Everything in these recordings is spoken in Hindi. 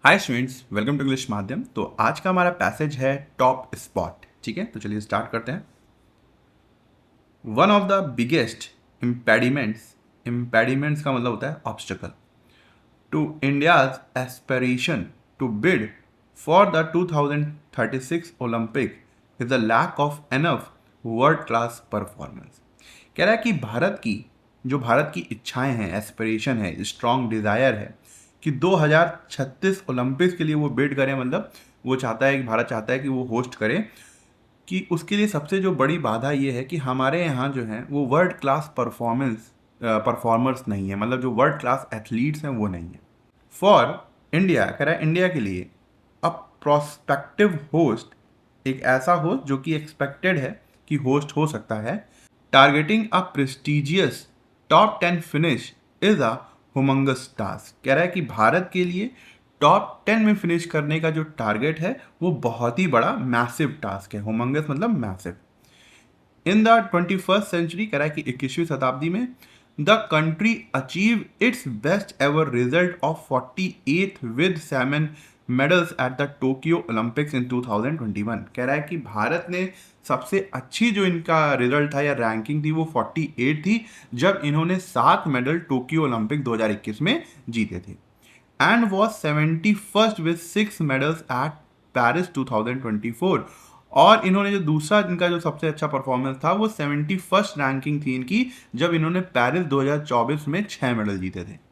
Hi students, welcome to English Madhyam. तो आज का हमारा पैसेज है टॉप स्पॉट। ठीक है, तो चलिए स्टार्ट करते हैं। One of the biggest impediments का मतलब होता है obstacle to India's aspiration to bid for the 2036 Olympic is the lack of enough world class performance. कह रहा है कि भारत की इच्छाएं हैं, एस्पिरेशन है, स्ट्रॉन्ग डिज़ायर है कि 2036 ओलंपिक्स के लिए वो बिड करें। मतलब वो चाहता है कि भारत चाहता है कि वो होस्ट करे, कि उसके लिए सबसे जो बड़ी बाधा ये है कि हमारे यहाँ जो है वो वर्ल्ड क्लास परफॉर्मर्स नहीं है। मतलब जो वर्ल्ड क्लास एथलीट्स हैं वो नहीं है। फॉर इंडिया, कह रहा है इंडिया के लिए, अ प्रोस्पेक्टिव होस्ट, एक ऐसा होस्ट जो कि एक्सपेक्टेड है कि होस्ट हो सकता है, targeting a prestigious top 10 finish is a humongous task. कह रहा है कि भारत के लिए टॉप 10 में फिनिश करने का जो टारगेट है वो बहुत ही बड़ा मैसिव टास्क है। हुमंगस मतलब massive. In the 21st century, कह रहा है कि 21वीं शताब्दी में, the country achieve it's best ever result of 48 with 7 medals at the Tokyo Olympics इन 2021। कह रहा है कि भारत ने सबसे अच्छी जो इनका रिजल्ट था या रैंकिंग थी वो 48 थी, जब इन्होंने 7 मेडल टोक्यो ओलंपिक 2021 में जीते थे। And was 71st with 6 medals at Paris 2024। और इन्होंने जो दूसरा इनका जो सबसे अच्छा परफॉर्मेंस था वो 71st रैंकिंग थी इनकी, जब इन्होंने पेरिस 2024 में 6 मेडल जीते थे।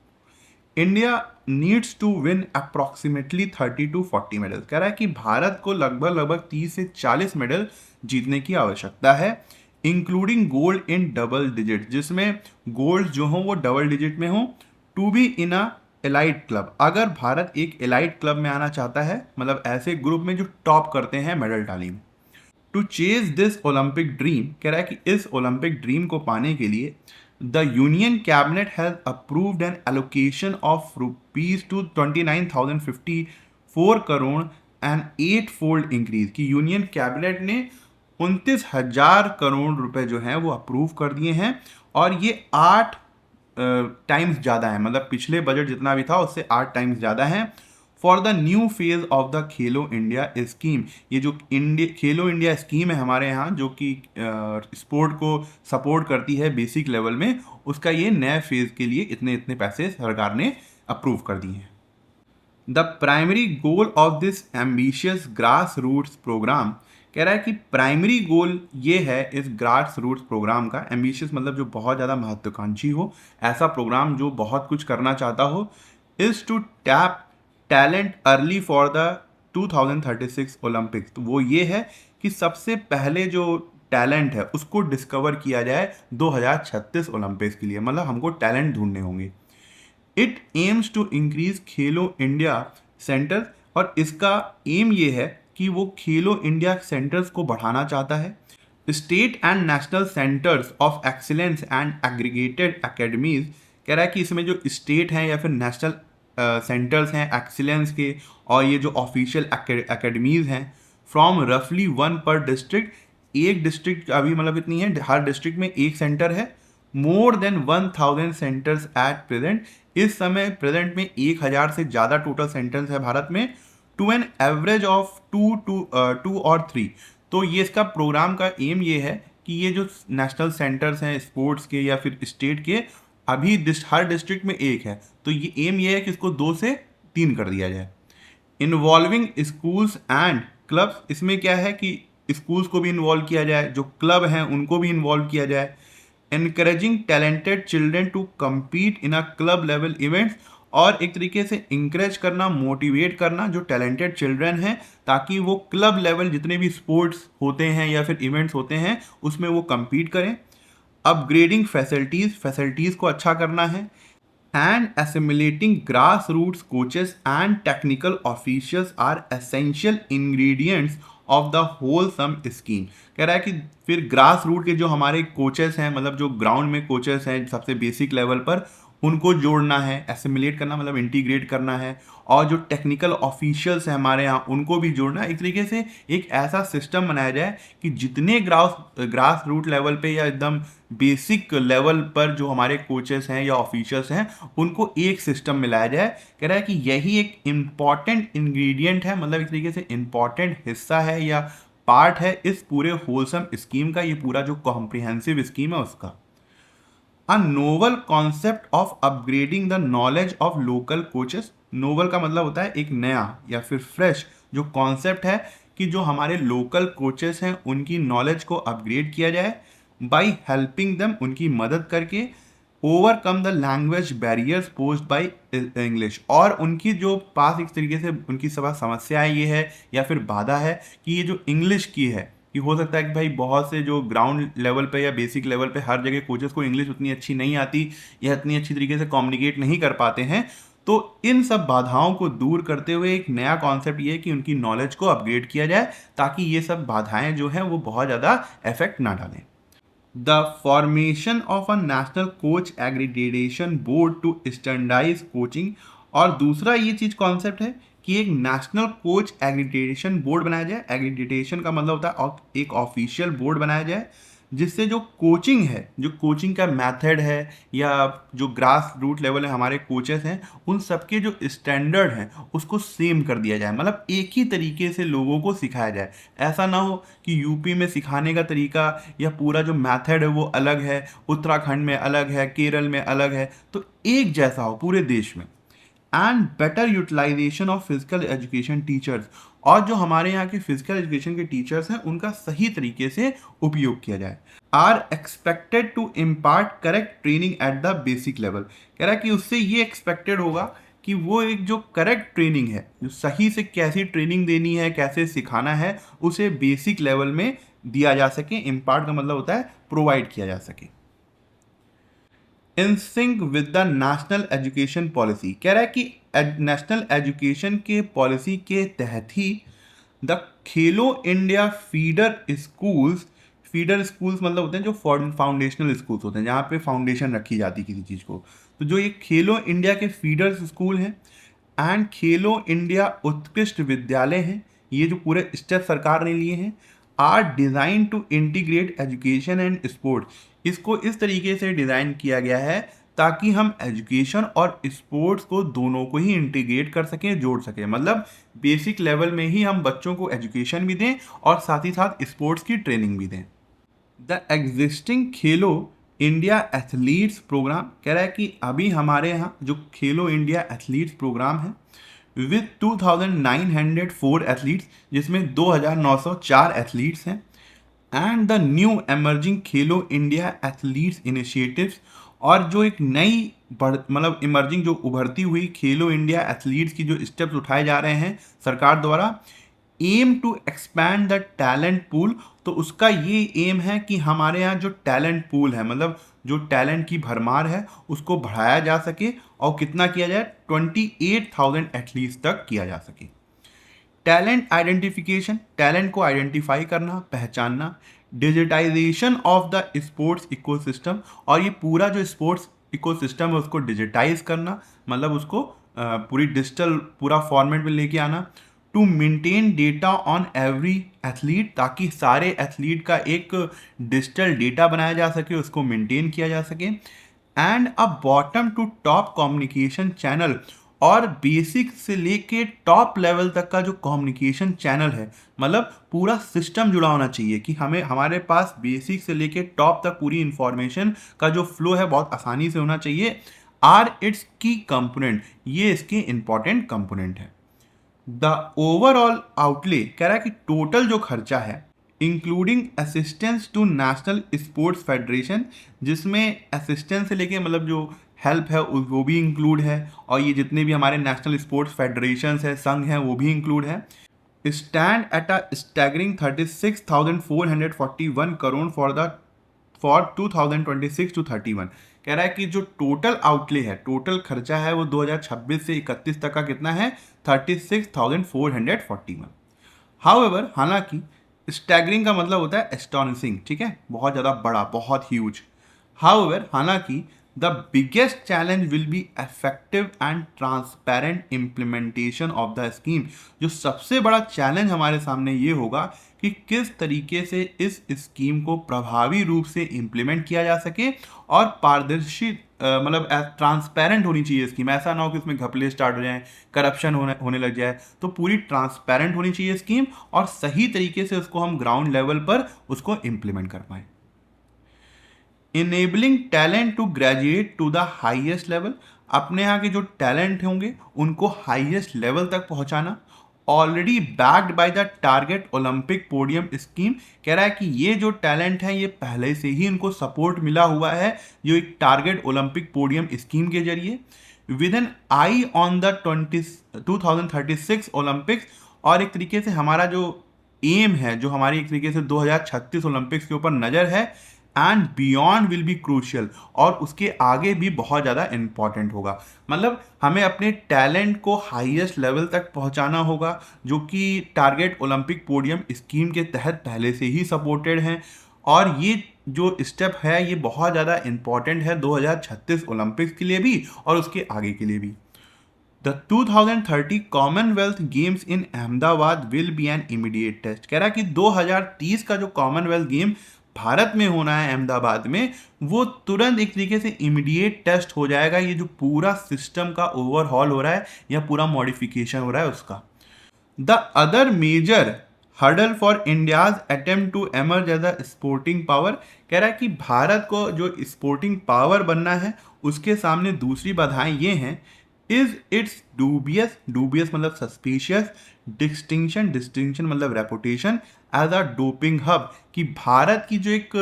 India needs to win approximately 30 to 40 medal. कह रहा है कि भारत को लगभग 30 से 40 मेडल जीतने की आवश्यकता है, including gold in double digit, जिसमें गोल्ड जो हो वो डबल डिजिट में हो, to be in a elite club. अगर भारत एक एलाइट क्लब में आना चाहता है, मतलब ऐसे ग्रुप में जो टॉप करते हैं मेडल टाली में, to chase this Olympic dream, कह रहा है कि इस ओलंपिक ड्रीम को पाने के लिए the union cabinet has approved an allocation of rupees to 29,054 crore and 8 fold increase. की यूनियन कैबिनेट ने 29,000 करोड़ रुपए जो हैं वो अप्रूव कर दिए हैं, और ये 8 टाइम्स ज़्यादा है। मतलब पिछले बजट जितना भी था उससे 8 टाइम्स ज़्यादा है। For the new phase of the Khelo India scheme, ये जो खेलो इंडिया स्कीम है हमारे यहाँ, जो कि स्पोर्ट को सपोर्ट करती है बेसिक लेवल में, उसका ये नए फेज के लिए इतने इतने पैसे सरकार ने अप्रूव कर दिए हैं। The primary goal of this ambitious grass roots programme, कह रहा है कि प्राइमरी गोल ये है इस ग्रास रूट्स प्रोग्राम का। एम्बिशियस मतलब जो बहुत ज़्यादा महत्वाकांक्षी हो, ऐसा प्रोग्राम जो बहुत कुछ करना चाहता हो, is to tap talent early for the 2036 Olympics. तो वो ये है कि सबसे पहले जो टैलेंट है उसको डिस्कवर किया जाए 2036 ओलंपिक्स के लिए। मतलब हमको टैलेंट ढूंढने होंगे। It aims to increase Khelo India centre, और इसका एम ये है कि वो खेलो इंडिया सेंटर्स को बढ़ाना चाहता है। State and national centres of excellence and aggregated academies, कह रहा है कि इसमें जो स्टेट हैं या फिर नेशनल सेंटर्स हैं एक्सीलेंस के, और ये जो ऑफिशियल एकेडमीज हैं, फ्रॉम रफली 1 पर डिस्ट्रिक्ट, एक डिस्ट्रिक्ट अभी मतलब इतनी है, हर डिस्ट्रिक्ट में एक सेंटर है। More than 1,000 centres at present, इस समय प्रेजेंट में 1,000 से ज़्यादा टोटल सेंटर्स है भारत में। टू एन एवरेज ऑफ 2 और 3। तो ये इसका प्रोग्राम का एम ये है कि ये जो नेशनल सेंटर्स हैं स्पोर्ट्स के या फिर स्टेट के, अभी हर डिस्ट्रिक्ट में एक है, तो ये एम ये है कि इसको 2 से 3 कर दिया जाए। इन्वॉल्विंग स्कूल्स एंड क्लब्स, इसमें क्या है कि स्कूल्स को भी इन्वॉल्व किया जाए, जो क्लब हैं उनको भी इन्वॉल्व किया जाए। Encouraging talented children to compete in a club level events, और एक तरीके से इंकरेज करना, मोटिवेट करना जो टैलेंटेड चिल्ड्रन हैं, ताकि वो क्लब लेवल जितने भी स्पोर्ट्स होते हैं या फिर इवेंट्स होते हैं उसमें वो compete करें। अपग्रेडिंग फैसिलिटीज़ को अच्छा करना है। And assimilating grassroots coaches and technical officials are essential ingredients of the wholesome scheme। कह रहा है कि फिर ग्रास रूट के जो हमारे कोचेस हैं, मतलब जो ग्राउंड में कोचेस हैं सबसे बेसिक लेवल पर, उनको जोड़ना है, एसिमिलेट करना मतलब इंटीग्रेट करना है, और जो टेक्निकल ऑफिशियल्स हैं हमारे यहाँ उनको भी जोड़ना है। एक तरीके से एक ऐसा सिस्टम बनाया जाए कि जितने ग्रास रूट लेवल पे या एकदम बेसिक लेवल पर जो हमारे कोचेस हैं या ऑफिशियल्स हैं उनको एक सिस्टम में लाया जाए। कह रहा है कि यही एक इम्पॉर्टेंट इंग्रेडिएंट है, मतलब एक तरीके से इम्पॉर्टेंट हिस्सा है या पार्ट है इस पूरे होलसम स्कीम का, ये पूरा जो कॉम्प्रिहेंसिव स्कीम है उसका। A novel concept of upgrading the knowledge of local coaches. Novel का मतलब होता है एक नया या फिर फ्रेश जो कॉन्सेप्ट है कि जो हमारे लोकल कोचेस हैं उनकी नॉलेज को अपग्रेड किया जाए बाय हेल्पिंग देम, उनकी मदद करके, overcome the language barriers posed by English, और उनकी जो पास एक तरीके से उनकी सब समस्याएं ये है या फिर बाधा है कि ये जो इंग्लिश की है कि हो सकता है कि भाई बहुत से जो ग्राउंड लेवल पे या बेसिक लेवल पे हर जगह कोचेस को इंग्लिश उतनी अच्छी नहीं आती या इतनी अच्छी तरीके से कम्युनिकेट नहीं कर पाते हैं। तो इन सब बाधाओं को दूर करते हुए एक नया कॉन्सेप्ट ये है कि उनकी नॉलेज को अपग्रेड किया जाए ताकि ये सब बाधाएं जो हैं वो बहुत ज़्यादा इफेक्ट ना डालें। The formation of a national coach accreditation board to standardise coaching, और दूसरा ये चीज़ कॉन्सेप्ट है कि एक नेशनल कोच एग्रीडेशन बोर्ड बनाया जाए। एग्रीडेशन का मतलब होता है एक ऑफिशियल बोर्ड बनाया जाए जिससे जो कोचिंग है, जो कोचिंग का मेथड है या जो ग्रास रूट लेवल है हमारे कोचेस हैं उन सबके जो स्टैंडर्ड हैं उसको सेम कर दिया जाए, मतलब एक ही तरीके से लोगों को सिखाया जाए। ऐसा ना हो कि यूपी में सिखाने का तरीका या पूरा जो मेथड है वो अलग है, उत्तराखंड में अलग है, केरल में अलग है, तो एक जैसा हो पूरे देश में। And better utilisation of physical education teachers, और जो हमारे यहाँ के फिजिकल एजुकेशन के टीचर्स हैं उनका सही तरीके से उपयोग किया जाए। Are expected to impart correct training at the basic level, कह रहा है कि उससे ये एक्सपेक्टेड होगा कि वो एक जो करेक्ट ट्रेनिंग है, जो सही से कैसी ट्रेनिंग देनी है, कैसे सिखाना है, उसे बेसिक लेवल में दिया जा सके। इम्पार्ट का मतलब होता है प्रोवाइड किया जा सके। In sync with the national education policy, कह रहा है कि नेशनल एजुकेशन के पॉलिसी के तहत ही the Khelo India feeder schools मतलब होते हैं जो फाउंडेशनल स्कूल्स होते हैं जहाँ पे फाउंडेशन रखी जाती है किसी चीज़ को, तो जो ये खेलो इंडिया के फीडर स्कूल हैं एंड खेलो इंडिया उत्कृष्ट विद्यालय हैं, ये जो पूरे स्टेप सरकार ने लिए हैं, are design to integrate education and sports, इसको इस तरीके से डिज़ाइन किया गया है ताकि हम एजुकेशन और स्पोर्ट्स को दोनों को ही इंटीग्रेट कर सकें, जोड़ सकें, मतलब बेसिक लेवल में ही हम बच्चों को एजुकेशन भी दें और साथ ही साथ स्पोर्ट्स की ट्रेनिंग भी दें। The existing Khelo India athletes programme, कह रहा है कि अभी हमारे यहाँ जो खेलो इंडिया एथलीट्स प्रोग्राम है विद 2904 एथलीट्स, जिसमें 2904 एथलीट्स हैं, and the new emerging Khelo India athletes initiatives, और जो एक नई मतलब इमर्जिंग जो उभरती हुई खेलो इंडिया एथलीट्स की जो स्टेप्स उठाए जा रहे हैं सरकार द्वारा, aim to expand the talent pool, तो उसका ये एम है कि हमारे यहाँ जो टैलेंट पूल है, मतलब जो टैलेंट की भरमार है उसको बढ़ाया जा सके, और कितना किया जाए 28,000 एथलीट्स तक किया जा सके। टैलेंट आइडेंटिफिकेशन, टैलेंट को आइडेंटिफाई करना, पहचानना। Digitisation of the sports ecosystem, और ये पूरा जो स्पोर्ट्स इकोसिस्टम है उसको डिजिटाइज करना, मतलब उसको पूरी डिजिटल पूरा फॉर्मेट में लेके आना। To maintain data on every athlete, ताकि सारे एथलीट का एक डिजिटल डेटा बनाया जा सके, उसको मेंटेन किया जा सके। And a bottom to top communication channel, और बेसिक से लेके टॉप लेवल तक का जो कम्युनिकेशन चैनल है, मतलब पूरा सिस्टम जुड़ा होना चाहिए कि हमें हमारे पास बेसिक से लेके टॉप तक पूरी इंफॉर्मेशन का जो फ्लो है बहुत आसानी से होना चाहिए। आर इट्स की कंपोनेंट, ये इसके इंपॉर्टेंट कंपोनेंट है। द ओवरऑल आउटले, कह रहा है कि टोटल जो खर्चा है including assistance to national sports federation, जिसमें असिस्टेंस से लेके मतलब जो हेल्प है वो भी इंक्लूड है, और ये जितने भी हमारे नेशनल स्पोर्ट्स फेडरेशन है, संघ हैं, वो भी इंक्लूड है, stand at a staggering 36,441 crore for 2026 to 31। कह रहा है कि जो टोटल आउटले है, टोटल खर्चा है, वो 2026 से 31 तक का कितना है 36,441। हाउएवर, हालांकि स्टैगरिंग का मतलब होता है एस्टॉनिशिंग, ठीक है, बहुत ज़्यादा बड़ा, बहुत ह्यूज। हाउएवर, हालांकि the biggest challenge will be effective and transparent implementation of the scheme. जो सबसे बड़ा चैलेंज हमारे सामने ये होगा कि किस तरीके से इस स्कीम को प्रभावी रूप से इम्प्लीमेंट किया जा सके और पारदर्शी मतलब ट्रांसपेरेंट होनी चाहिए स्कीम। ऐसा ना हो कि इसमें घपले स्टार्ट हो जाएं, करप्शन होने लग जाए। तो पूरी ट्रांसपेरेंट होनी चाहिए स्कीम और सही तरीके से उसको हम ग्राउंड लेवल पर उसको इम्प्लीमेंट कर पाएं। Enabling talent to graduate to the highest level. अपने यहाँ के जो टैलेंट होंगे उनको हाईएस्ट लेवल तक पहुंचाना। Already backed by the target Olympic podium scheme. कह रहा है कि ये जो टैलेंट है ये पहले से ही इनको सपोर्ट मिला हुआ है जो एक टारगेट ओलंपिक पोडियम स्कीम के जरिए। With an eye on the 2036 Olympics. और एक तरीके से हमारा जो एम है, जो हमारी एक तरीके से 2036 ओलंपिक्स के ऊपर नज़र है, and beyond will be crucial. और उसके आगे भी बहुत ज़्यादा इंपॉर्टेंट होगा। मतलब हमें अपने टैलेंट को हाईएस्ट लेवल तक पहुंचाना होगा जो कि टारगेट ओलंपिक पोडियम स्कीम के तहत पहले से ही सपोर्टेड हैं। और ये जो स्टेप है ये बहुत ज़्यादा इंपॉर्टेंट है 2036 ओलंपिक्स के लिए भी और उसके आगे के लिए भी। The 2030 Commonwealth Games in Ahmedabad will be an immediate test. कह रहा है कि 2030 का जो कॉमनवेल्थ गेम भारत में होना है अहमदाबाद में, वो तुरंत एक तरीके से इमीडिएट टेस्ट हो जाएगा। ये जो पूरा सिस्टम का ओवरहॉल हो रहा है या पूरा मॉडिफिकेशन हो रहा है उसका। The other major hurdle for India's attempt to emerge as a sporting power. कह रहा है कि भारत को जो स्पोर्टिंग पावर बनना है उसके सामने दूसरी बाधाएं ये हैं। इज इट्स डूबियस, डूबियस मतलब सस्पिशियस, डिस्टिंक्शन मतलब reputation as a doping hub. कि भारत की जो एक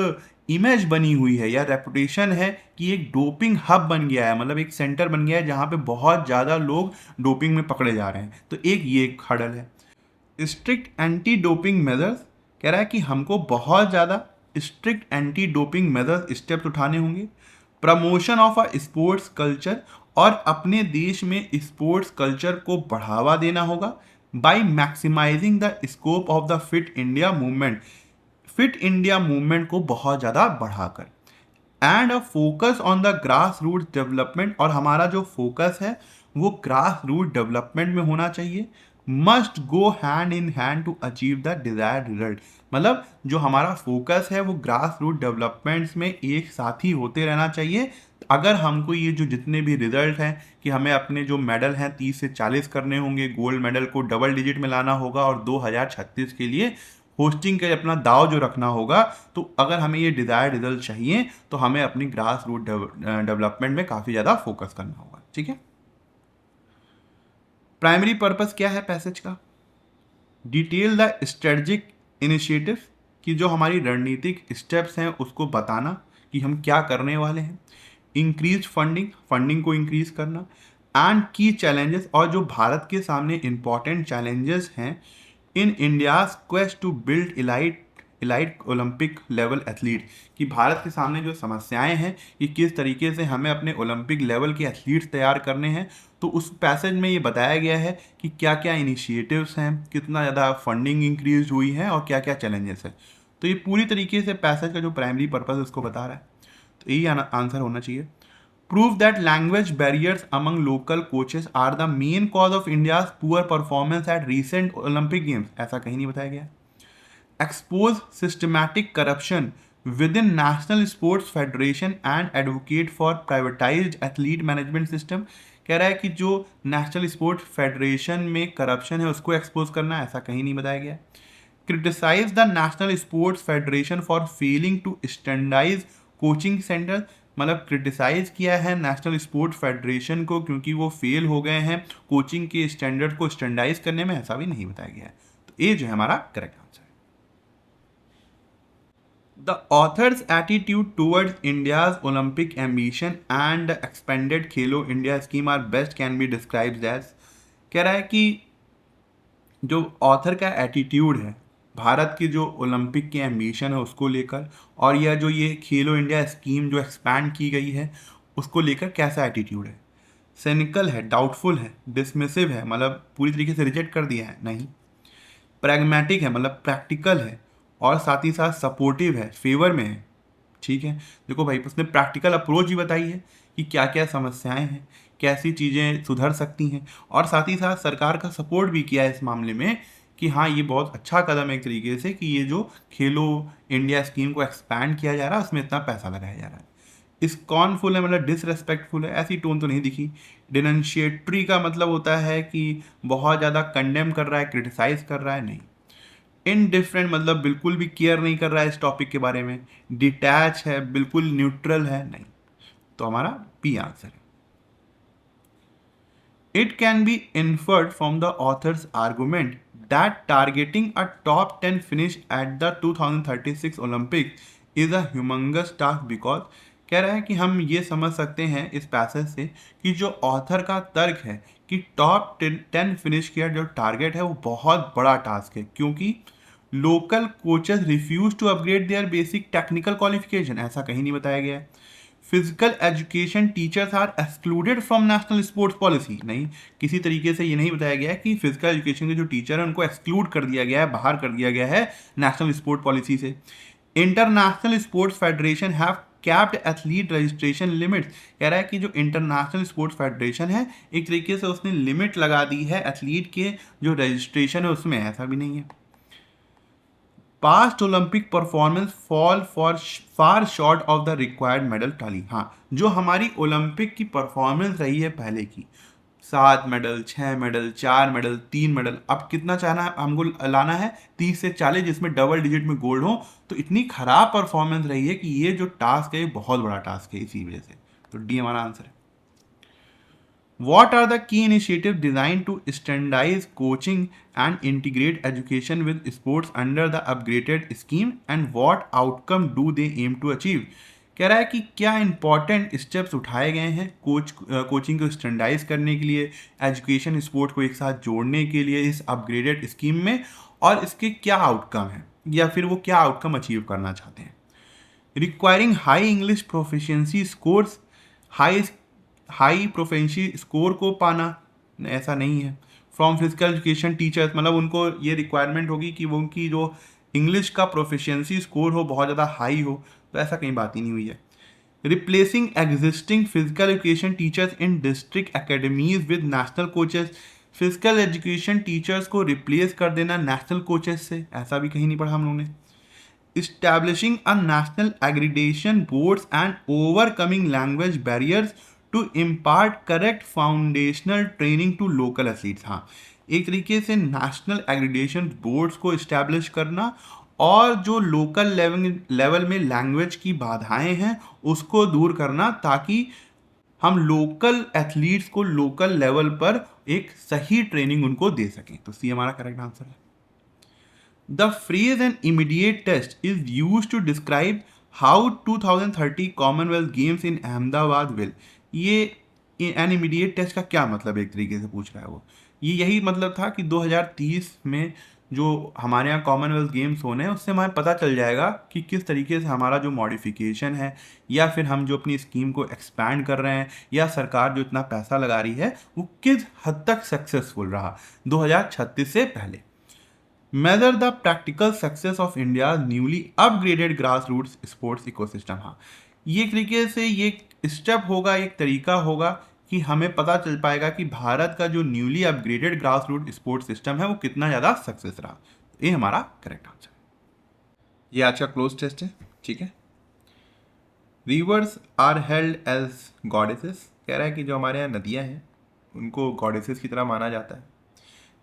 इमेज बनी हुई है या रेपुटेशन है कि एक डोपिंग हब बन गया है, मतलब एक सेंटर बन गया है जहाँ पे बहुत ज़्यादा लोग डोपिंग में पकड़े जा रहे हैं। तो ये एक हर्डल है। Strict anti doping measures. कह रहा है कि हमको बहुत ज़्यादा strict anti doping measures steps उठाने होंगे। Promotion of a sports culture. और अपने देश में स्पोर्ट्स कल्चर को बढ़ावा देना होगा by maximising the scope of the fit India movement. Fit India movement को बहुत ज़्यादा बढ़ाकर। And a focus on the grass root development. और हमारा जो फोकस है वो ग्रास रूट डेवलपमेंट में होना चाहिए। Must go hand in hand to achieve the desired result. मतलब जो हमारा फोकस है वो ग्रास रूट डेवलपमेंट्स में एक साथ ही होते रहना चाहिए। अगर हमको ये जो जितने भी रिजल्ट हैं कि हमें अपने जो मेडल हैं 30 से 40 करने होंगे, गोल्ड मेडल को डबल डिजिट में लाना होगा और 2036 के लिए होस्टिंग के अपना दाव जो रखना होगा, तो अगर हमें ये डिजायर्ड रिजल्ट चाहिए तो हमें अपनी ग्रास रूट डेवलपमेंट में काफ़ी ज़्यादा फोकस करना होगा। ठीक है। प्राइमरी पर्पस क्या है पैसेज का? Detail the strategic initiative. कि जो हमारी रणनीतिक स्टेप्स हैं उसको बताना कि हम क्या करने वाले हैं। इंक्रीज फंडिंग, फंडिंग को इंक्रीज करना। एंड की चैलेंजेस, और जो भारत के सामने इंपॉर्टेंट चैलेंजेस हैं in India's quest to build elite Olympic level athlete. कि भारत के सामने जो समस्याएं हैं कि किस तरीके से हमें अपने ओलंपिक लेवल के एथलीट्स तैयार करने हैं। तो उस पैसेज में ये बताया गया है कि क्या क्या इनिशिएटिव्स हैं, कितना ज़्यादा फंडिंग इंक्रीज हुई है और क्या क्या चैलेंजेस है। तो ये पूरी तरीके से पैसेज का जो प्राइमरी पर्पस उसको बता रहा है। तो यही आंसर होना चाहिए। Prove that language barriers among local coaches are the main cause of India's poor performance at recent Olympic Games. ऐसा कहीं नहीं बताया गया। Expose systematic corruption within national sports federation and advocate for privatised athlete management system. कह रहा है कि जो नेशनल स्पोर्ट्स फेडरेशन में करप्शन है उसको एक्सपोज करना, ऐसा कहीं नहीं बताया गया। Criticise the national sports federation for failing to standardise coaching centre. मतलब क्रिटिसाइज किया है नेशनल स्पोर्ट्स फेडरेशन को क्योंकि वो फेल हो गए हैं कोचिंग के स्टैंडर्ड को स्टैंडर्डाइज करने में, ऐसा भी नहीं बताया गया है। तो ये जो है हमारा करेक्ट आंसर है। The author's attitude towards India's Olympic ambition and expanded Khelo India scheme are best can be described as. कह रहा है कि जो ऑथर का एटीट्यूड है भारत की जो ओलंपिक की एम्बिशन है उसको लेकर, और यह जो ये खेलो इंडिया स्कीम जो एक्सपैंड की गई है उसको लेकर कैसा एटीट्यूड है। सिनिकल है, डाउटफुल है, डिसमिसिव है मतलब पूरी तरीके से रिजेक्ट कर दिया है, नहीं। प्रैग्मेटिक है मतलब प्रैक्टिकल है, और साथ ही साथ सपोर्टिव है, फेवर में है। ठीक है। देखो भाई उसने प्रैक्टिकल अप्रोच भी बताई है कि क्या क्या समस्याएं हैं, कैसी चीज़ें सुधर सकती हैं, और साथ ही साथ सरकार का सपोर्ट भी किया है इस मामले में कि हाँ ये बहुत अच्छा कदम है एक तरीके से कि ये जो खेलो इंडिया स्कीम को एक्सपैंड किया जा रहा है उसमें इतना पैसा लगाया जा रहा है। स्कॉर्नफुल है मतलब डिसरेस्पेक्टफुल है, ऐसी टोन तो नहीं दिखी। डिनंशिएटरी का मतलब होता है कि बहुत ज़्यादा कंडेम कर रहा है, क्रिटिसाइज कर रहा है, नहीं। इनडिफरेंट मतलब बिल्कुल भी केयर नहीं कर रहा है इस टॉपिक के बारे में। डिटैच है, बिल्कुल न्यूट्रल है, नहीं। तो हमारा बी आंसर है। It can be inferred from the author's argument that targeting a top 10 finish at the 2036 Olympics is a humongous task because कह रहा है कि हम ये समझ सकते हैं इस पैसेज से कि जो ऑथर का तर्क है कि टॉप 10 फिनिश किया जो टारगेट है वो बहुत बड़ा टास्क है, क्योंकि local coaches refuse to upgrade their basic technical qualification, ऐसा कहीं नहीं बताया गया है। Physical education teachers are excluded from national sports policy, नहीं, किसी तरीके से ये नहीं बताया गया है कि फिजिकल एजुकेशन के जो टीचर हैं उनको एक्सक्लूड कर दिया गया है, बाहर कर दिया गया है नेशनल स्पोर्ट पॉलिसी से। International sports federation have capped athlete registration limits, कह रहा है कि जो इंटरनेशनल स्पोर्ट्स फेडरेशन है एक तरीके से उसने लिमिट लगा दी है एथलीट के जो रजिस्ट्रेशन है उसमें, ऐसा भी नहीं है। Past Olympic performance fall for far short of the required medal tally, हाँ जो हमारी ओलंपिक की परफॉर्मेंस रही है पहले की, 7 मेडल, 6 मेडल, 4 मेडल, 3 मेडल, अब कितना चाहना है हमको लाना है 30 से 40 जिसमें डबल डिजिट में गोल्ड हो, तो इतनी खराब परफॉर्मेंस रही है कि ये जो टास्क है ये बहुत बड़ा टास्क है इसी वजह से। तो डी हमारा आंसर है। What are the key initiatives designed to standardize coaching and integrate education with sports under the upgraded scheme, and what outcome do they aim to achieve? कह रहा है कि क्या इंपॉर्टेंट स्टेप्स उठाए गए हैं कोचिंग को स्टैंडर्डाइज करने के लिए, एजुकेशन स्पोर्ट्स को एक साथ जोड़ने के लिए इस अपग्रेडेड स्कीम में, और इसके क्या आउटकम है या फिर वो क्या आउटकम अचीव करना चाहते हैं। Requiring high English proficiency scores, high high proficiency score को पाना, ऐसा नहीं है। फ्रॉम फिजिकल एजुकेशन टीचर्स मतलब उनको ये रिक्वायरमेंट होगी कि वो उनकी जो इंग्लिश का प्रोफिशिएंसी स्कोर हो बहुत ज़्यादा हाई हो, तो ऐसा कहीं बात ही नहीं हुई है। Replacing existing physical education teachers in district academies with national coaches, physical education teachers को रिप्लेस कर देना नेशनल कोचेस से, ऐसा भी कहीं नहीं पढ़ा हम लोगों ने। establishing a national aggregation boards and overcoming language barriers to impart correct foundational training to local athletes, हाँ एक तरीके से नेशनल एग्रीडेशन बोर्ड्स को इस्टेब्लिश करना और जो लोकल लेवल में लैंग्वेज की बाधाएं हैं उसको दूर करना, ताकि हम लोकल एथलीट्स को लोकल लेवल पर एक सही ट्रेनिंग उनको दे सकें। तो सी हमारा करेक्ट आंसर है। The phrase an immediate test is used to describe how 2030 Commonwealth Games in Ahmedabad will, ये एन इमीडिएट टेस्ट का क्या मतलब एक तरीके से पूछ रहा है वो, ये यही मतलब था कि 2030 में जो हमारे यहाँ कॉमनवेल्थ गेम्स होने हैं उससे हमें पता चल जाएगा कि किस तरीके से हमारा जो मॉडिफिकेशन है या फिर हम जो अपनी स्कीम को एक्सपैंड कर रहे हैं या सरकार जो इतना पैसा लगा रही है वो किस हद तक सक्सेसफुल रहा 2036 से पहले। Measure the practical success of India newly upgraded grass roots sports ecosystem, हाँ ये तरीके से ये स्टेप होगा, एक तरीका होगा कि हमें पता चल पाएगा कि भारत का जो newly upgraded grass root sports system है वो कितना ज़्यादा सक्सेस रहा। ये हमारा करेक्ट आंसर है। ये आज का क्लोज टेस्ट है, ठीक है। Rivers are held as goddesses, कह रहा है कि जो हमारे यहाँ नदियाँ हैं उनको गॉडेसेस की तरह माना जाता है।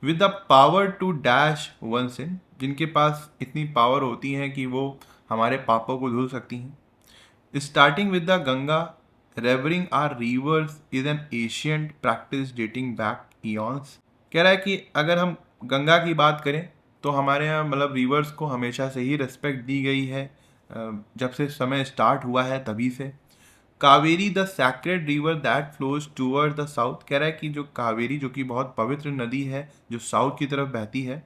With the power to dash one sin, जिनके पास इतनी पावर होती है कि वो हमारे पापों को धुल सकती हैं। Starting with the Ganga, revering our rivers is an ancient practice dating back aeons, कह रहा है कि अगर हम गंगा की बात करें तो हमारे यहाँ मतलब रिवर्स को हमेशा से ही रिस्पेक्ट दी गई है, जब से समय स्टार्ट हुआ है तभी से। Kaveri the sacred river that flows toward the south, कह रहा है कि जो कावेरी जो कि बहुत पवित्र नदी है जो साउथ की तरफ बहती है,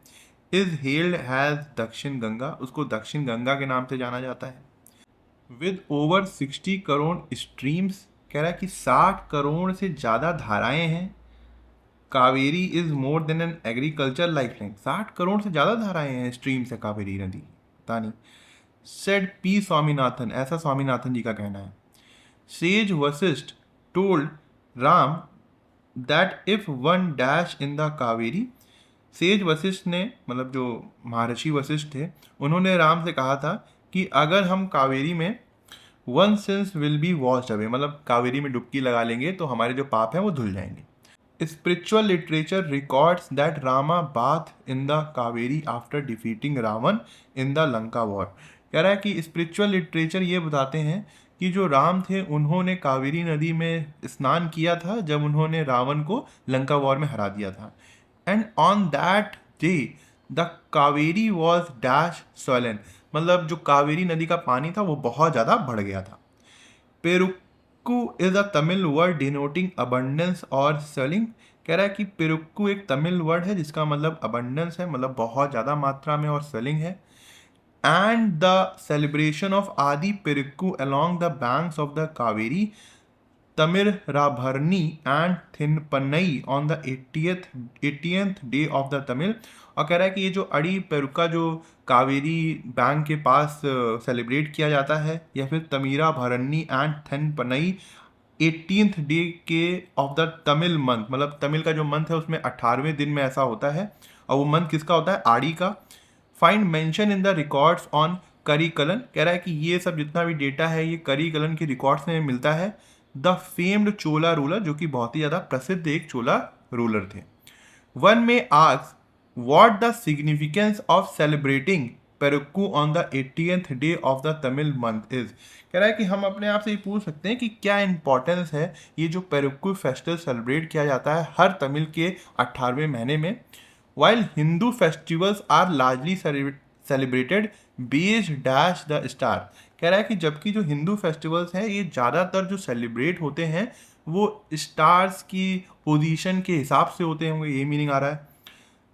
इज हेल्ड हैज दक्षिण गंगा, उसको दक्षिण गंगा के नाम से जाना जाता है। विद ओवर 60 करोड़ स्ट्रीम्स, कह रहा है कि 60 करोड़ से ज़्यादा धाराएं हैं। Kaveri is more than an agriculture lifeline, 60 crore से ज़्यादा धाराएं हैं स्ट्रीम्स है कावेरी नदी, पता नहीं। सेड पी स्वामीनाथन, ऐसा स्वामीनाथन जी का कहना है। Says Vashishtha told Ram that if one dash in the Kaveri, says Vashishtha ने, मतलब जो महर्षि वशिष्ठ थे, उन्होंने राम से कहा था कि अगर हम कावेरी में one since will be washed away, मतलब कावेरी में डुबकी लगा लेंगे तो हमारे जो पाप हैं वो धुल जाएंगे। Spiritual literature records that Rama bath in the Kaveri after defeating Ravana in the Lanka war. कह रहा है कि स्पिरिचुअल लिटरेचर ये बताते हैं कि जो राम थे उन्होंने कावेरी नदी में स्नान किया था जब उन्होंने रावण को लंका वॉर में हरा दिया था। And on that day the Kaveri was dash swollen, मतलब जो कावेरी नदी का पानी था वो बहुत ज़्यादा बढ़ गया था। Perukku is a Tamil word denoting abundance और सेलिंग। कह रहा है कि पेरुक्कू एक तमिल वर्ड है जिसका मतलब अबंडेंस है, मतलब बहुत ज़्यादा मात्रा में, और सेलिंग है। And the celebration of Aadi Perukku along the banks of the Kaveri Thamirabarani and Thenpennai on the 80th day of the Tamil. और कह रहा है कि ये जो अड़ी पेरुका जो कावेरी बैंक के पास सेलिब्रेट किया जाता है, या फिर तमिराभरणी एंड थिनपन्नई 18th डे के ऑफ द तमिल मंथ, मतलब तमिल का जो मंथ है उसमें 18वें दिन में ऐसा होता है। और वो मंथ किसका होता है? आड़ी का। Find mention in the records on Karikalan. कह रहा है कि ये सब जितना भी डेटा है ये करिकलन के रिकॉर्ड्स में मिलता है। द फेम्ड चोला रूलर, जो कि बहुत ही ज़्यादा प्रसिद्ध एक चोला रूलर थे। One may ask what the significance of celebrating Perukku on the 80th day of the Tamil month is. कह रहा है कि हम अपने आप से ये पूछ सकते हैं कि क्या इंपॉर्टेंस है ये जो पेरुक्कू फेस्टिवल सेलिब्रेट किया जाता है हर तमिल के 18वें महीने में। While Hindu festivals are largely celebrated based dash the star. कह रहा है कि जबकि जो हिंदू फेस्टिवल्स हैं ये ज़्यादातर जो सेलिब्रेट होते हैं वो स्टार्स की पोजीशन के हिसाब से होते होंगे, ये मीनिंग आ रहा है।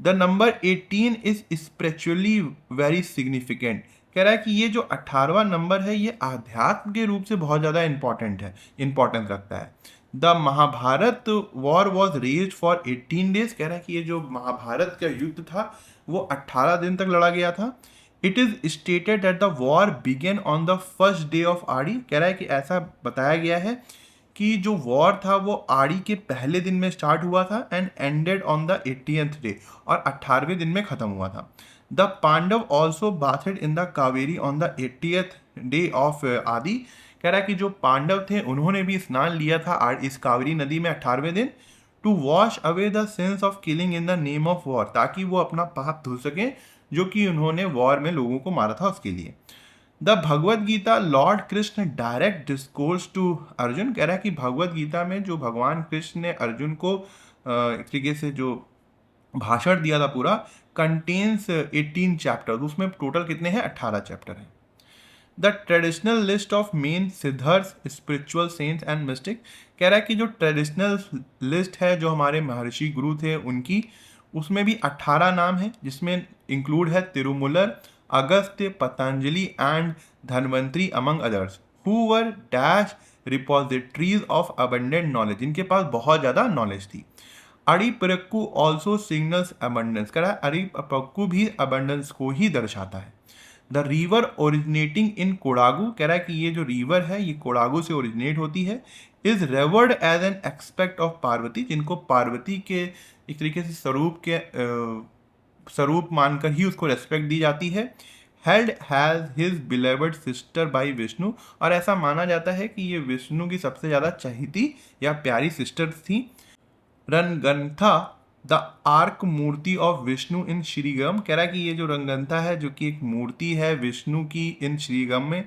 The number 18 is spiritually very significant. कह रहा है कि ये जो 18वां नंबर है ये आध्यात्म के रूप से बहुत ज़्यादा इंपॉर्टेंट है, इंपॉर्टेंस रखता है। The Mahabharata war was raged for 18 days. कह रहा है कि ये जो महाभारत का युद्ध था वो 18 दिन तक लड़ा गया था। It is stated that the war began on the first day of Aadi. कह रहा है कि ऐसा बताया गया है कि जो वॉर था वो आड़ी के पहले दिन में स्टार्ट हुआ था and ended on the 80th day, और 18वें दिन में खत्म हुआ था। The Pandava also bathed in the Kaveri on the 80th day of Aadi. कह रहा है कि जो पांडव थे उन्होंने भी स्नान लिया था इस कावेरी नदी में 18वें दिन, to wash away the sense of killing in the name of war, ताकि वो अपना पाप धुल सकें जो कि उन्होंने वॉर में लोगों को मारा था उसके लिए। The Bhagavad Gita lord Krishna direct discourse to Arjun. कह रहा है कि भगवद गीता में जो भगवान कृष्ण ने अर्जुन को एक तरीके से जो भाषण दिया था पूरा, कंटेन्स 18 चैप्टर, उसमें टोटल कितने हैं? 18 चैप्टर हैं। The traditional list of main Siddhars spiritual saints and mystic. कह रहा है कि जो ट्रेडिशनल लिस्ट है जो हमारे महर्षि गुरु थे उनकी, उसमें भी 18 नाम है जिसमें इंक्लूड है Tirumular, Agastya, Patanjali and Dhanvantari among others, who were dash repositories of abundant knowledge, जिनके पास बहुत ज़्यादा नॉलेज थी। Adiperukku also signals abundance. कह रहा है अड़ीपरक्कू भी अबंडेंस को ही दर्शाता है। द रिवर ओरिजिनेटिंग इन कोडागू। कह रहा है कि ये जो रिवर है ये कोडागू से ओरिजिनेट होती है। Is revered as an aspect of Parvati, जिनको पार्वती के एक तरीके से स्वरूप मानकर ही उसको रेस्पेक्ट दी जाती है। Held has his beloved sister by Vishnu, और ऐसा माना जाता है कि ये विष्णु की सबसे ज़्यादा चहीती या प्यारी सिस्टर थी। Ranganatha the archa murti of Vishnu in Srirangam. कह रहा है कि ये जो रंगंथा है जो कि एक मूर्ति है विष्णु की इन श्रीगम में,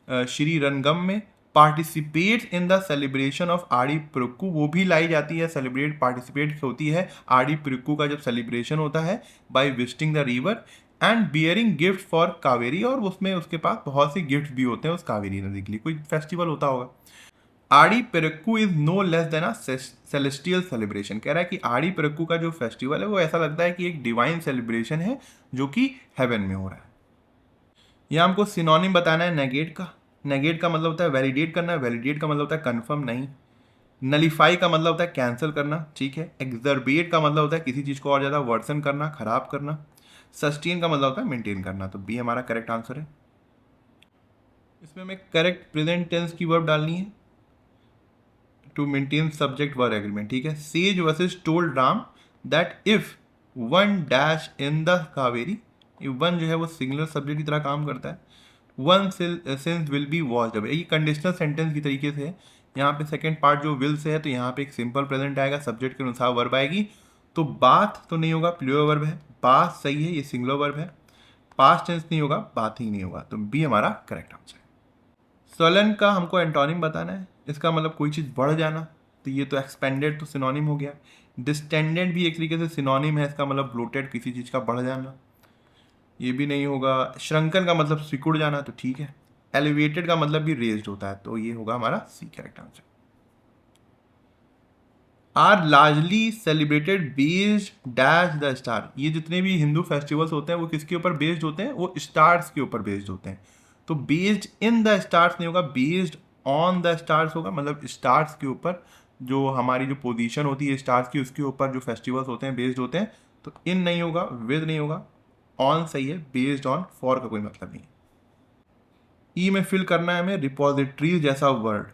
श्री रनगम में, participates in the celebration of आड़ी पिरुक्कू, वो भी लाई जाती है, सेलिब्रेट पार्टिसिपेट होती है आड़ी पिरुक्कू का जब सेलिब्रेशन होता है, by visiting the river and bearing gift for Kaveri, और उसमें उसके पास बहुत से गिफ्ट भी होते हैं उस कावेरी नदी के लिए, कोई फेस्टिवल होता होगा। Aadi Perukku is no less than a celestial celebration. कह रहा है कि आड़ी पिरुक्कू का जो फेस्टिवल है वो ऐसा लगता है कि एक डिवाइन सेलिब्रेशन है जो कि हेवन में हो रहा है। यहाँ हमको सिनोनिम बताना है नेगेट का। नेगेट का मतलब होता है वैलिडेट करना, वैलिडेट का मतलब होता है कन्फर्म नहीं, नलीफाई का मतलब होता है कैंसिल करना, ठीक है, एक्जर्बेट का मतलब होता है किसी चीज़ को और ज़्यादा वर्सन करना, खराब करना, सस्टेन का मतलब होता है मेंटेन करना। तो बी हमारा करेक्ट आंसर है। इसमें हमें करेक्ट प्रेजेंट टेंस की वर्ब डालनी है। To maintain subject verb agreement, ठीक है। Says versus told Ram that if one dash in the Kaveri, one जो है वो सिंगुलर सब्जेक्ट की तरह काम करता है, one since will be watched away, ये कंडीशनल सेंटेंस की तरीके से है। यहाँ पे सेकंड पार्ट जो विल से है तो यहाँ पे एक सिंपल प्रेजेंट आएगा, सब्जेक्ट के अनुसार वर्ब आएगी, तो बात तो नहीं होगा, प्लूरल वर्ब है, बात सही है, ये सिंगुलर वर्ब है, पास्ट टेंस नहीं होगा, बात ही नहीं होगा, तो बी हमारा करेक्ट आंसर है। सलन का हमको एंटोनिम बताना है, इसका मतलब कोई चीज़ बढ़ जाना, तो ये तो एक्सपेंडेड तो सिनोनिम हो गया। डिस्टेंडेड भी एक तरीके से सिनोनिम है, इसका मतलब ब्लोटेड, किसी चीज़ का बढ़ जाना, ये भी नहीं होगा। श्रंकन का मतलब सिकुड़ जाना, तो ठीक है। एलिवेटेड का मतलब भी रेज्ड होता है, तो ये होगा हमारा C correct answer. Are largely celebrated based dash the star, ये जितने भी हिंदू फेस्टिवल्स होते हैं वो किसके ऊपर बेस्ड होते हैं, वो स्टार्स के ऊपर बेस्ड होते हैं। तो बेस्ड इन द स्टार्स नहीं होगा, बेस्ड ऑन द स्टार्स होगा, मतलब स्टार्स के ऊपर जो हमारी जो पोजीशन होती है स्टार्स की, उसके ऊपर जो फेस्टिवल्स होते हैं बेस्ड होते हैं। तो इन नहीं होगा, विद नहीं होगा, ऑन सही है, बेस्ड ऑन, फॉर का कोई मतलब नहीं। ई में फिल करना है हमें रिपोजिटरीज जैसा word,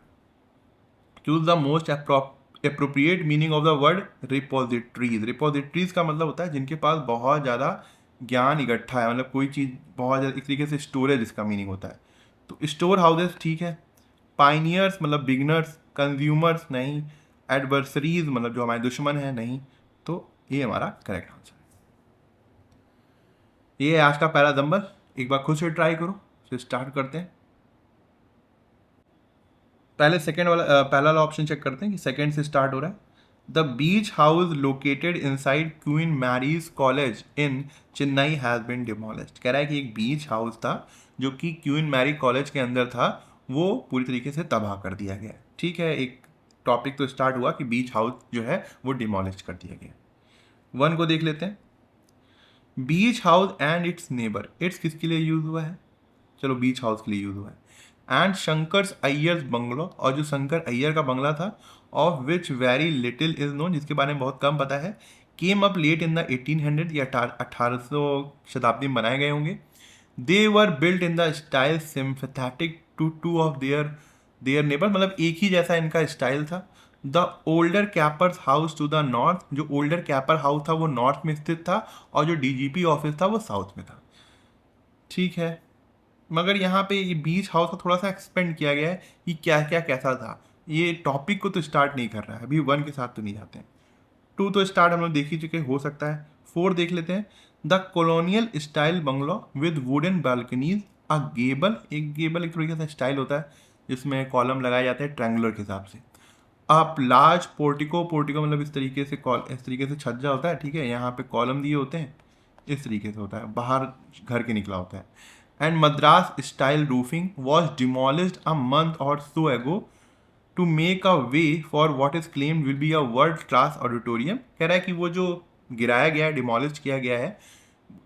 choose the most appropriate meaning of the word repositories. Repositories का मतलब होता है जिनके पास बहुत ज़्यादा ज्ञान इकट्ठा है, मतलब कोई चीज़ बहुत ज़्यादा, एक तरीके से स्टोरेज इसका मीनिंग होता है। तो स्टोर हाउसेस ठीक है, पाइनियर्स मतलब बिगनर्स, कंज्यूमर्स नहीं, एडवर्सरीज मतलब जो हमारे दुश्मन है नहीं, तो ये हमारा करेक्ट आंसर है। ये है आज का पहला नंबर, एक बार खुद से ट्राई करो, फिर स्टार्ट करते हैं। पहले सेकंड वाला पहला वाला ऑप्शन चेक करते हैं कि सेकंड से स्टार्ट हो रहा है। The beach house located inside Queen Mary's college in Chennai has been demolished, कह रहा है कि एक बीच हाउस था जो कि क्वीन मैरी कॉलेज के अंदर था, वो पूरी तरीके से तबाह कर दिया गया। ठीक है, एक टॉपिक तो स्टार्ट हुआ कि बीच हाउस जो है वो डिमोलिश कर दिया गया। वन को देख लेते हैं। बीच house and it's neighbour, it's किसके लिए यूज हुआ है, चलो बीच हाउस के लिए यूज हुआ है। एंड शंकर्स अय्यर्स बंगलो, और जो शंकर अय्यर का बंगला था, of which very little is known, जिसके बारे में बहुत कम पता है, came up late in the 1800 या 1800 शताब्दी में बनाए गए होंगे। They were built in the style sympathetic to to of their neighbour, मतलब एक ही जैसा इनका स्टाइल था। The older capers house to the north, जो ओल्डर कैपर हाउस था वो नॉर्थ में स्थित था, और जो डीजीपी ऑफिस था वो साउथ में था। ठीक है, मगर यहाँ पे ये बीच हाउस को थोड़ा सा एक्सपेंड किया गया है कि क्या क्या कैसा था, ये टॉपिक को तो स्टार्ट नहीं कर रहा है, अभी वन के साथ तो नहीं जाते हैं। टू तो स्टार्ट हम लोग देख ही चुके, हो सकता है। फोर देख लेते हैं। The colonial style bungalow with wooden balconies a Gable, एक गेबल एक तरीके से स्टाइल होता है जिसमें कॉलम लगाए जाते हैं ट्रैंगुलर के हिसाब से। आप लार्ज पोर्टिको, पोर्टिको मतलब इस तरीके से इस तरीके से छज्जा होता है, ठीक है, यहाँ पे कॉलम दिए होते हैं, इस तरीके से होता है, बाहर घर के निकला होता है। And Madras style roofing was demolished a month or so ago to make a way for what is claimed will be a world class auditorium, कह रहा है कि वो जो गिराया गया है, डिमोलिश किया गया है,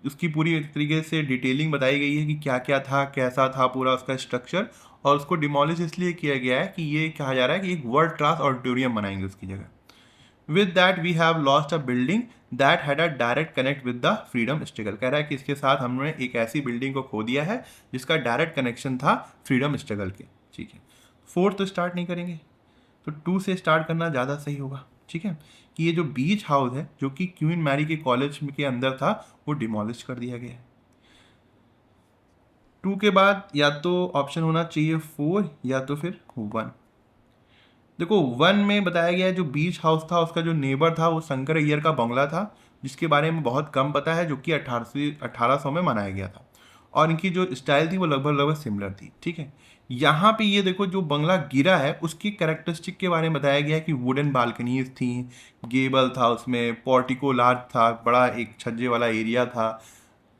उसकी पूरी एक तरीके से डिटेलिंग बताई गई है कि क्या क्या था, कैसा था पूरा उसका स्ट्रक्चर, और उसको डिमोलिश इसलिए किया गया है कि ये कहा जा रहा है कि एक वर्ल्ड क्लास ऑडिटोरियम बनाएंगे उसकी जगह। With that we have lost a building that had a direct connect with the freedom struggle, कह रहा है कि इसके साथ हमने एक ऐसी बिल्डिंग को खो दिया है जिसका डायरेक्ट कनेक्शन था फ्रीडम स्ट्रगल के। ठीक है, फोर्थ तो स्टार्ट नहीं करेंगे, तो टू से स्टार्ट करना ज़्यादा सही होगा। ठीक है, कि ये जो बीच हाउस है जो कि क्वीन मैरी के कॉलेज के अंदर था वो डिमोलिश कर दिया गया है। टू के बाद या तो ऑप्शन होना चाहिए फोर या तो फिर वन। देखो वन में बताया गया है जो बीच हाउस था उसका जो नेबर था वो शंकर अय्यर का बंगला था, जिसके बारे में बहुत कम पता है, जो कि 1800 में बनाया गया था, और इनकी जो स्टाइल थी वो लगभग लगभग सिमिलर थी। ठीक है, यहाँ पे ये देखो जो बंगला गिरा है उसकी कैरेक्टरिस्टिक के बारे में बताया गया है कि वुडन बालकनीज थी, गेबल था, उसमें पोर्टिको लार्ज था, बड़ा एक छज्जे वाला एरिया था,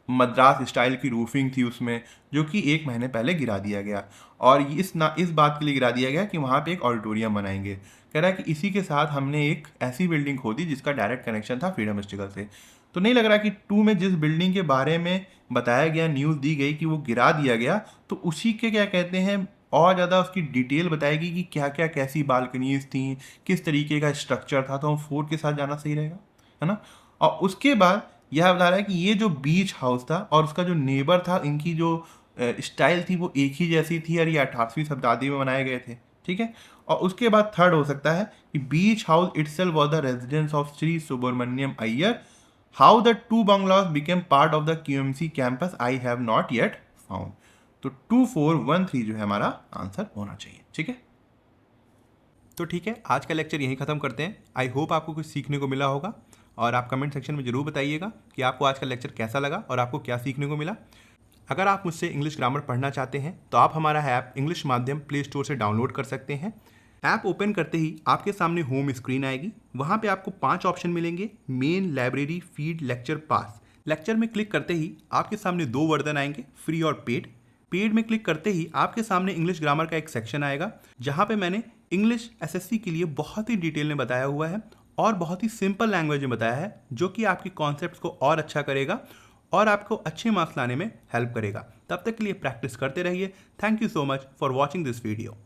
मद्रास स्टाइल की रूफिंग थी उसमें, जो कि 1 महीने पहले गिरा दिया गया, और इस बात के लिए गिरा दिया गया कि वहाँ पे एक ऑडिटोरियम बनाएंगे। कह रहा है कि इसी के साथ हमने एक ऐसी बिल्डिंग खोदी जिसका डायरेक्ट कनेक्शन था फ्रीडम स्ट्रगल से। तो नहीं लग रहा कि टू में जिस बिल्डिंग के बारे में बताया गया, न्यूज़ दी गई कि वो गिरा दिया गया, तो उसी के क्या कहते हैं और ज़्यादा उसकी डिटेल बताएगी कि क्या क्या कैसी बालकनीज थी, किस तरीके का स्ट्रक्चर था, तो हम फोर के साथ जाना सही रहेगा, है ना। और उसके बाद यह बता रहा है कि ये जो बीच हाउस था और उसका जो नेबर था, इनकी जो स्टाइल थी वो एक ही जैसी थी और ये 18वीं शताब्दी में बनाए गए थे। ठीक है। और उसके बाद थर्ड हो सकता है कि beach house itself was the residence of Shri Subramaniam Iyer. How the two bungalows became part of the QMC campus I have not yet found. तो 2413 जो है हमारा आंसर होना चाहिए। ठीक है, तो ठीक है, आज का लेक्चर यहीं ख़त्म करते हैं। आई होप आपको कुछ सीखने को मिला होगा, और आप कमेंट सेक्शन में ज़रूर बताइएगा कि आपको आज का लेक्चर कैसा लगा और आपको क्या सीखने को मिला। अगर आप मुझसे इंग्लिश ग्रामर पढ़ना चाहते हैं तो आप हमारा ऐप इंग्लिश माध्यम प्ले स्टोर से डाउनलोड कर सकते हैं। ऐप ओपन करते ही आपके सामने होम स्क्रीन आएगी, वहाँ पे आपको 5 ऑप्शन मिलेंगे, मेन, लाइब्रेरी, फीड, लेक्चर, पास। लेक्चर में क्लिक करते ही आपके सामने 2 वर्जन आएंगे, फ्री और पेड। पेड में क्लिक करते ही आपके सामने इंग्लिश ग्रामर का एक सेक्शन आएगा, जहाँ पे मैंने इंग्लिश एसएससी के लिए बहुत ही डिटेल में बताया हुआ है और बहुत ही सिंपल लैंग्वेज में बताया है, जो कि आपके कॉन्सेप्ट्स को और अच्छा करेगा और आपको अच्छे मार्क्स लाने में हेल्प करेगा। तब तक के लिए प्रैक्टिस करते रहिए। Thank you so much for watching this video.